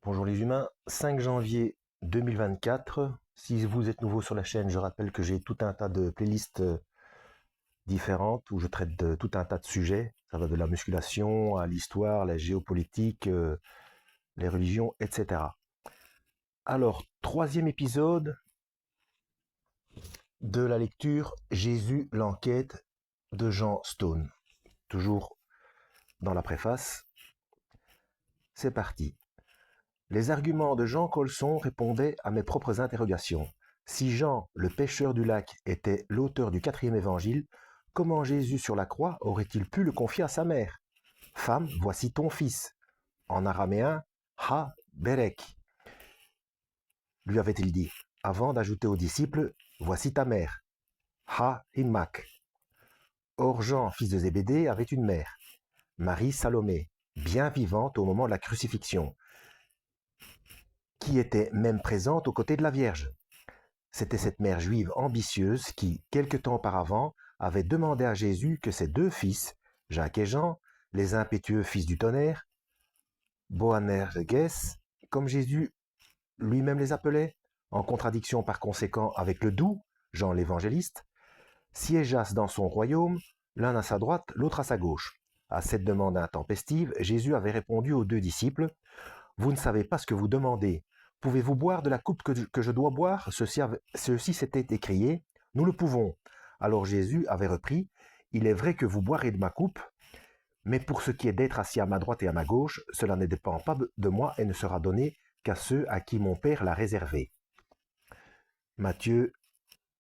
Bonjour les humains, 5 janvier 2024. Si vous êtes nouveau sur la chaîne, je rappelle que j'ai tout un tas de playlists différentes où je traite de tout un tas de sujets. Ça va de la musculation à l'histoire, la géopolitique, les religions, etc. Alors, troisième épisode de la lecture Jésus, l'enquête de Jean Stone. Toujours dans la préface. C'est parti. Les arguments de Jean Colson répondaient à mes propres interrogations. Si Jean, le pêcheur du lac, était l'auteur du quatrième évangile, comment Jésus sur la croix aurait-il pu le confier à sa mère? Femme, voici ton fils. En araméen, Ha Berek, lui avait-il dit, avant d'ajouter aux disciples, voici ta mère. Ha Immak. Or Jean, fils de Zébédée, avait une mère, Marie Salomé, bien vivante au moment de la crucifixion, qui était même présente aux côtés de la Vierge. C'était cette mère juive ambitieuse qui, quelque temps auparavant, avait demandé à Jésus que ses deux fils, Jacques et Jean, les impétueux fils du tonnerre, Boanerges, comme Jésus lui-même les appelait, en contradiction par conséquent avec le doux, Jean l'évangéliste, siégeassent dans son royaume, l'un à sa droite, l'autre à sa gauche. À cette demande intempestive, Jésus avait répondu aux deux disciples, « Vous ne savez pas ce que vous demandez. Pouvez-vous boire de la coupe que je dois boire ?» Ceux-ci s'étaient écriés, « Nous le pouvons. » Alors Jésus avait repris, « Il est vrai que vous boirez de ma coupe, mais pour ce qui est d'être assis à ma droite et à ma gauche, cela ne dépend pas de moi et ne sera donné qu'à ceux à qui mon Père l'a réservé. » Matthieu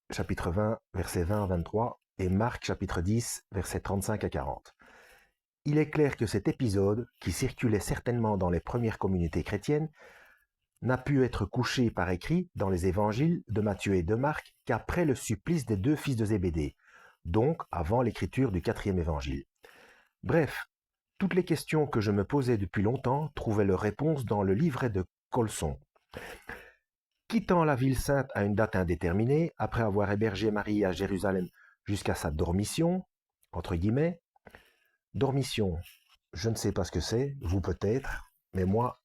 chapitre 20, versets 20 à 23 et Marc chapitre 10, versets 35 à 40. Il est clair que cet épisode, qui circulait certainement dans les premières communautés chrétiennes, n'a pu être couché par écrit dans les évangiles de Matthieu et de Marc qu'après le supplice des deux fils de Zébédée, donc avant l'écriture du quatrième évangile. Bref, toutes les questions que je me posais depuis longtemps trouvaient leur réponse dans le livret de Colson. Quittant la ville sainte à une date indéterminée, après avoir hébergé Marie à Jérusalem jusqu'à sa dormition, entre guillemets, dormition, je ne sais pas ce que c'est, vous peut-être, mais moi,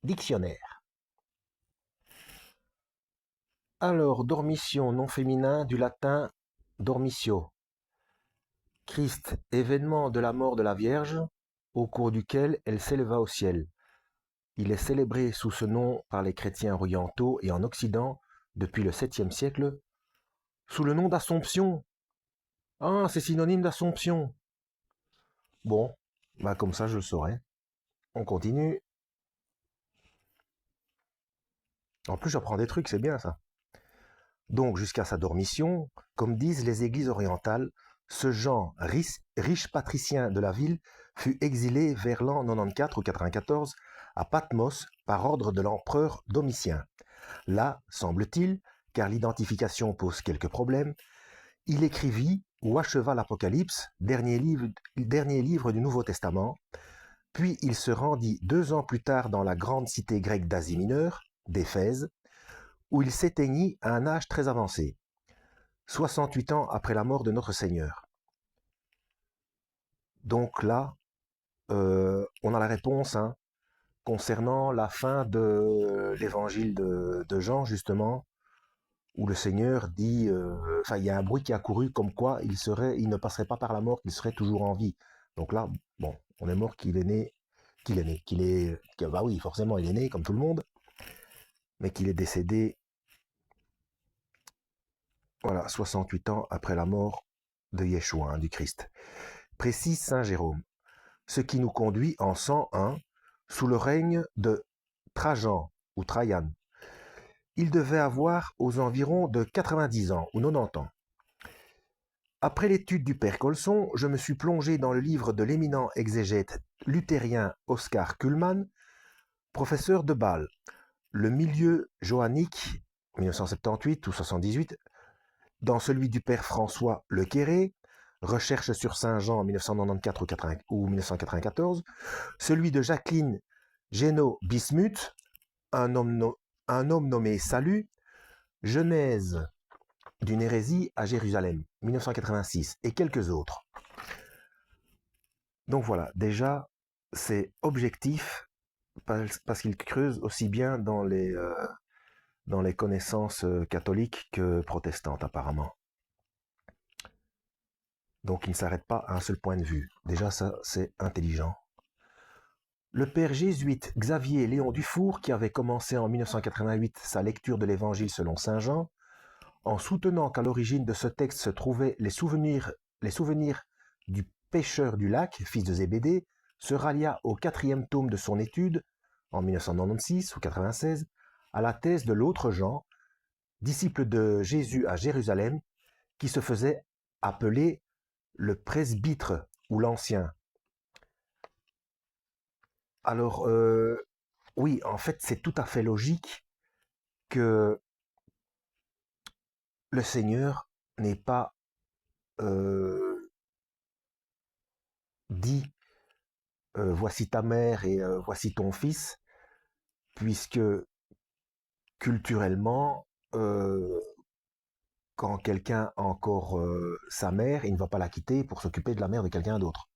dictionnaire. Alors, dormition, nom féminin du latin dormitio. Christ, événement de la mort de la Vierge, au cours duquel elle s'éleva au ciel. Il est célébré sous ce nom par les chrétiens orientaux et en Occident depuis le 7e siècle, sous le nom d'Assomption. Ah, c'est synonyme d'Assomption. Bon, bah comme ça je le saurai. On continue. En plus, j'apprends des trucs, c'est bien ça. Donc, jusqu'à sa dormition, comme disent les églises orientales, ce Jean, riche patricien de la ville, fut exilé vers l'an 94 ou 94 à Patmos par ordre de l'empereur Domitien. Là, semble-t-il, car l'identification pose quelques problèmes, il écrivit ou acheva l'Apocalypse, dernier livre du Nouveau Testament, puis il se rendit 2 ans plus tard dans la grande cité grecque d'Asie mineure, d'Éphèse, où il s'éteignit à un âge très avancé, 68 ans après la mort de notre Seigneur. Donc là, on a la réponse concernant la fin de l'évangile de Jean, justement, où le Seigneur dit, il y a un bruit qui a couru comme quoi il ne passerait pas par la mort, qu'il serait toujours en vie. Donc là, bon, on est mort bah oui, forcément, il est né comme tout le monde, mais qu'il est décédé, voilà, 68 ans après la mort de Yeshua, du Christ. Précise saint Jérôme, ce qui nous conduit en 101 sous le règne de Trajan ou Trajan. Il devait avoir aux environs de 90 ans ou 90 ans. Après l'étude du père Colson, je me suis plongé dans le livre de l'éminent exégète luthérien Oscar Cullmann, professeur de Bâle, Le milieu johannique, 1978 ou 78, dans celui du père François Lequéré, Recherche sur Saint Jean 1994 ou 1994, celui de Jacqueline Génaud-Bismuth, un homme nommé Salut, Genèse d'une hérésie à Jérusalem, 1986, et quelques autres. Donc voilà, déjà, c'est objectif parce qu'il creuse aussi bien dans les connaissances catholiques que protestantes, apparemment. Donc il ne s'arrête pas à un seul point de vue. Déjà, ça, c'est intelligent. Le père jésuite Xavier Léon Dufour, qui avait commencé en 1988 sa lecture de l'Évangile selon saint Jean, en soutenant qu'à l'origine de ce texte se trouvaient les souvenirs du pêcheur du lac, fils de Zébédée, se rallia au 4e tome de son étude, en 1996 ou 96, à la thèse de l'autre Jean, disciple de Jésus à Jérusalem, qui se faisait appeler le presbytre ou l'ancien. Alors, oui, en fait, c'est tout à fait logique que le Seigneur n'ait pas dit voici ta mère et voici ton fils, puisque culturellement, quand quelqu'un a encore sa mère, il ne va pas la quitter pour s'occuper de la mère de quelqu'un d'autre.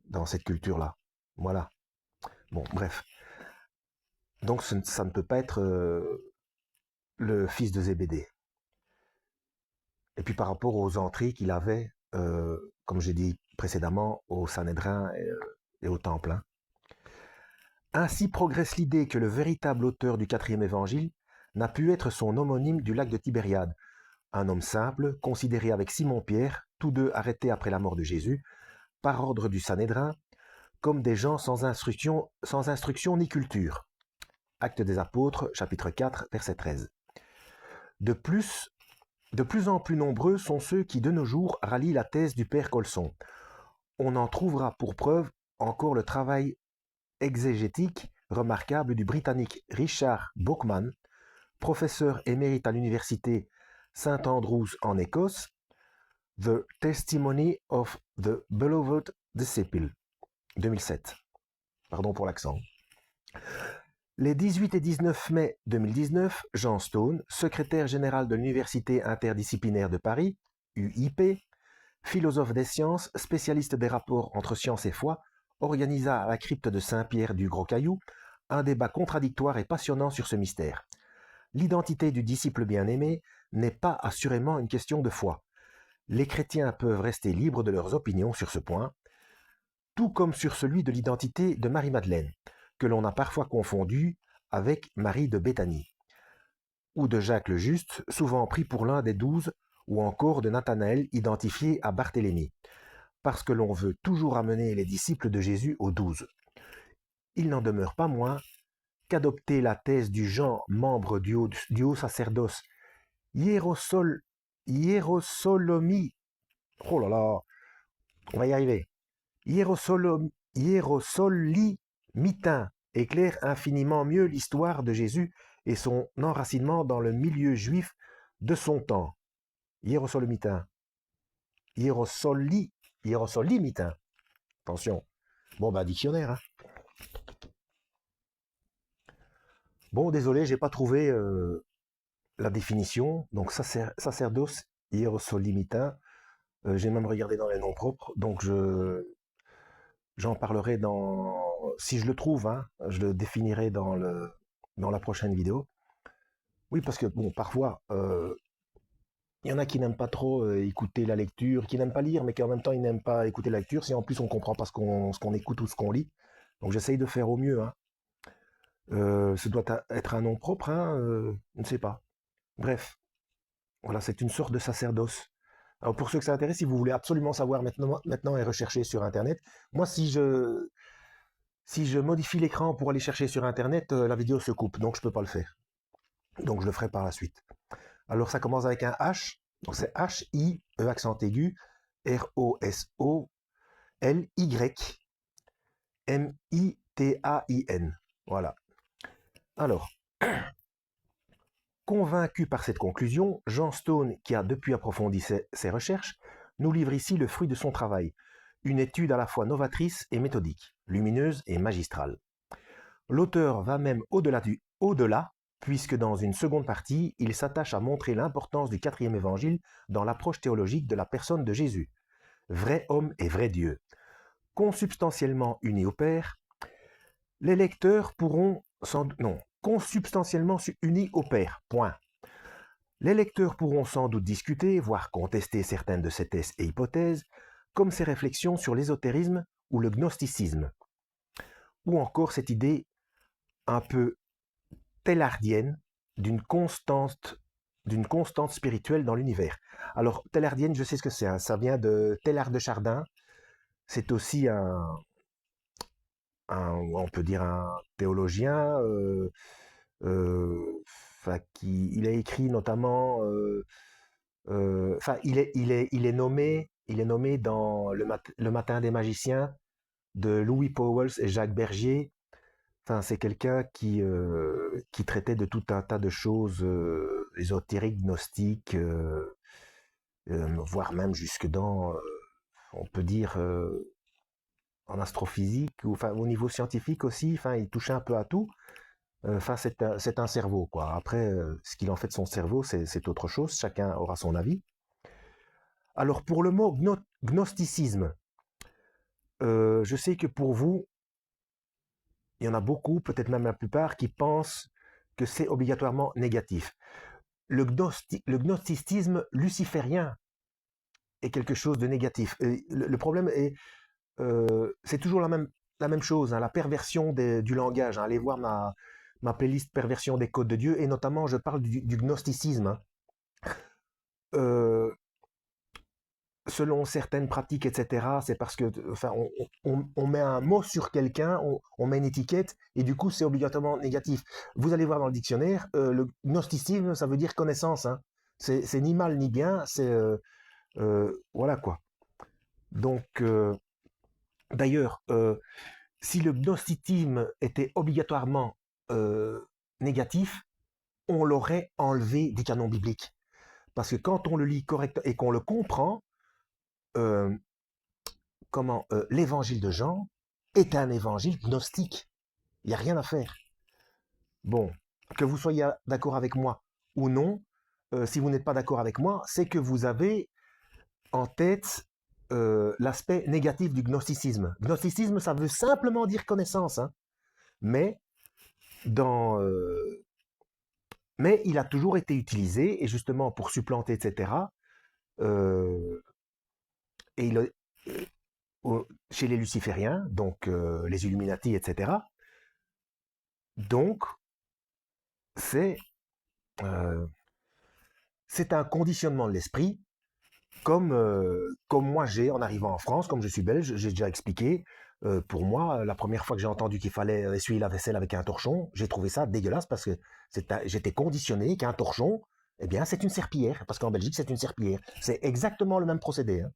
Dans cette culture-là. Voilà. Bon, bref. Donc ça ne peut pas être le fils de Zébédée. Et puis par rapport aux entrées qu'il avait, comme j'ai dit précédemment, au Sanhédrin et au Temple. Hein. Ainsi progresse l'idée que le véritable auteur du 4e évangile n'a pu être son homonyme du lac de Tibériade, un homme simple, considéré avec Simon-Pierre, tous deux arrêtés après la mort de Jésus, par ordre du Sanhédrin, comme des gens sans instruction ni culture. Actes des Apôtres, chapitre 4, verset 13. De plus en plus nombreux sont ceux qui de nos jours rallient la thèse du père Colson. On en trouvera pour preuve encore le travail exégétique remarquable du Britannique Richard Bauckham, professeur émérite à l'université St Andrews en Écosse, The Testimony of the Beloved Disciple, 2007. Pardon pour l'accent. Les 18 et 19 mai 2019, Jean Stone, secrétaire général de l'Université interdisciplinaire de Paris, UIP, philosophe des sciences, spécialiste des rapports entre science et foi, organisa à la crypte de Saint-Pierre du Gros-Caillou un débat contradictoire et passionnant sur ce mystère. L'identité du disciple bien-aimé n'est pas assurément une question de foi. Les chrétiens peuvent rester libres de leurs opinions sur ce point, tout comme sur celui de l'identité de Marie-Madeleine, que l'on a parfois confondu avec Marie de Béthanie, ou de Jacques le Juste, souvent pris pour l'un des 12, ou encore de Nathanaël identifié à Barthélemy, parce que l'on veut toujours amener les disciples de Jésus aux 12. Il n'en demeure pas moins qu'adopter la thèse du Jean, membre du haut sacerdoce, Hierosolomi, oh là là, on va y arriver, Hierosolimitain éclaire infiniment mieux l'histoire de Jésus et son enracinement dans le milieu juif de son temps. Hierosolimitain. Hierosolimitain. Attention. Bon, bah, dictionnaire. Hein. Bon, désolé, j'ai pas trouvé la définition. Donc, sacerdoce hierosolimitain. J'ai même regardé dans les noms propres. Donc, j'en parlerai si je le trouve, hein, je le définirai dans la prochaine vidéo. Oui, parce que, bon, parfois, il y en a qui n'aiment pas trop écouter la lecture, qui n'aiment pas lire, mais qui en même temps, ils n'aiment pas écouter la lecture, si en plus on ne comprend pas ce qu'on écoute ou ce qu'on lit. Donc, j'essaye de faire au mieux. Hein. Ce doit être un nom propre, hein, je ne sais pas. Bref, voilà, c'est une sorte de sacerdoce. Alors, pour ceux que ça intéresse, si vous voulez absolument savoir maintenant et rechercher sur Internet, moi, si je modifie l'écran pour aller chercher sur Internet, la vidéo se coupe, donc je ne peux pas le faire. Donc je le ferai par la suite. Alors ça commence avec un H, donc c'est H-I, E accent aigu, R-O-S-O-L-Y-M-I-T-A-I-N. Voilà. Alors, convaincu par cette conclusion, Jean Stone, qui a depuis approfondi ses recherches, nous livre ici le fruit de son travail, une étude à la fois novatrice et méthodique, lumineuse et magistrale. L'auteur va même au-delà, puisque dans une seconde partie, il s'attache à montrer l'importance du 4e évangile dans l'approche théologique de la personne de Jésus, vrai homme et vrai Dieu. Consubstantiellement unis au Père, Les lecteurs pourront non, consubstantiellement unis au Père. Point. Les lecteurs pourront sans doute discuter, voire contester certaines de ces thèses et hypothèses, comme ces réflexions sur l'ésotérisme ou le gnosticisme, ou encore cette idée un peu thélardienne d'une constante spirituelle dans l'univers. Alors, thélardienne, je sais ce que c'est, hein, ça vient de Teilhard de Chardin, c'est aussi on peut dire un théologien, il a écrit notamment, il est nommé dans le Matin des magiciens de Louis Pauwels et Jacques Bergier. Enfin, c'est quelqu'un qui traitait de tout un tas de choses ésotériques, gnostiques, voire même jusque dans, on peut dire, en astrophysique, ou enfin au niveau scientifique aussi. Enfin, il touchait un peu à tout. Enfin, c'est un cerveau, quoi. Après, ce qu'il en fait de son cerveau, c'est autre chose. Chacun aura son avis. Alors, pour le mot gnosticisme, je sais que pour vous, il y en a beaucoup, peut-être même la plupart, qui pensent que c'est obligatoirement négatif. Le gnosticisme luciférien est quelque chose de négatif. Et le problème est, c'est toujours la même chose, hein, la perversion du langage, hein. Allez voir ma playlist Perversion des codes de Dieu, et notamment, je parle du gnosticisme, hein. Euh, Selon certaines pratiques, etc., c'est parce que, enfin, on met un mot sur quelqu'un, on met une étiquette, et du coup, c'est obligatoirement négatif. Vous allez voir dans le dictionnaire, le gnosticisme, ça veut dire connaissance, hein. C'est ni mal ni bien, voilà quoi. Donc, d'ailleurs, si le gnosticisme était obligatoirement euh, négatif, on l'aurait enlevé des canons bibliques. Parce que quand on le lit correctement et qu'on le comprend, euh, l'évangile de Jean est un évangile gnostique. Il n'y a rien à faire. Bon, que vous soyez d'accord avec moi ou non, si vous n'êtes pas d'accord avec moi, c'est que vous avez en tête l'aspect négatif du gnosticisme. Gnosticisme, ça veut simplement dire connaissance, hein, mais, dans, mais il a toujours été utilisé, et justement pour supplanter, etc., euh, et chez les lucifériens, donc les Illuminati, etc., donc c'est euh, c'est un conditionnement de l'esprit, comme moi j'ai en arrivant en France, comme je suis belge, j'ai déjà expliqué. Pour moi, la première fois que j'ai entendu qu'il fallait essuyer la vaisselle avec un torchon, j'ai trouvé ça dégueulasse parce que j'étais conditionné qu'un torchon, eh bien, c'est une serpillière, parce qu'en Belgique, c'est une serpillière. C'est exactement le même procédé, hein.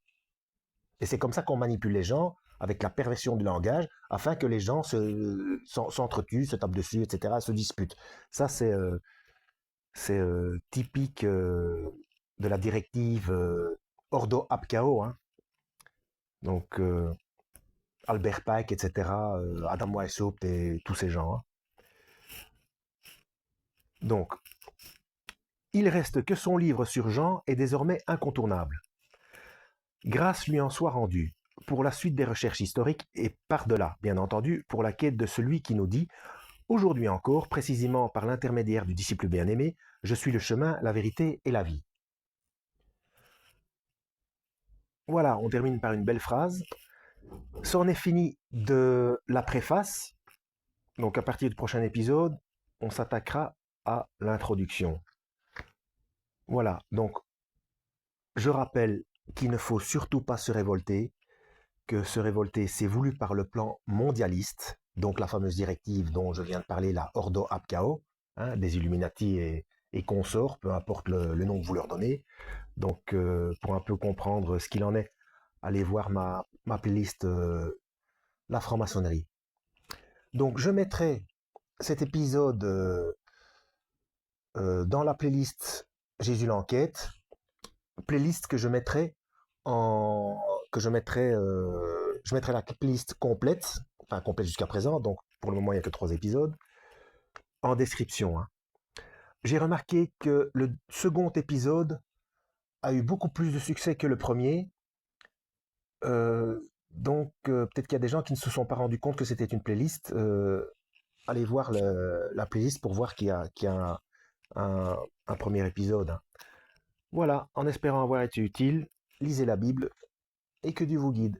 Et c'est comme ça qu'on manipule les gens avec la perversion du langage, afin que les gens s'entretuent, se tapent dessus, etc., se disputent. Ça, c'est typique de la directive Ordo ab Chao, hein. Donc, Albert Pike, etc., Adam Weishaupt et tous ces gens, hein. Donc, il reste que son livre sur Jean est désormais incontournable. Grâce lui en soit rendue pour la suite des recherches historiques et par-delà, bien entendu, pour la quête de celui qui nous dit, aujourd'hui encore, précisément par l'intermédiaire du disciple bien-aimé, je suis le chemin, la vérité et la vie. Voilà, on termine par une belle phrase. C'en est fini de la préface. Donc à partir du prochain épisode, on s'attaquera à l'introduction. Voilà, donc je rappelle qu'il ne faut surtout pas se révolter, que se révolter c'est voulu par le plan mondialiste, donc la fameuse directive dont je viens de parler, la Ordo ab Chao, hein, des Illuminati et consorts, peu importe le nom que vous leur donnez. Donc pour un peu comprendre ce qu'il en est, allez voir ma playlist La franc-maçonnerie. Donc je mettrai cet épisode dans la playlist Jésus l'enquête, playlist que je mettrai en je mettrai la playlist complète, enfin complète jusqu'à présent, donc pour le moment il n'y a que 3 épisodes, en description, hein. J'ai remarqué que le second épisode a eu beaucoup plus de succès que le premier, donc peut-être qu'il y a des gens qui ne se sont pas rendus compte que c'était une playlist. allez voir la playlist pour voir qu'il y a un premier épisode, hein. Voilà, en espérant avoir été utile, lisez la Bible et que Dieu vous guide.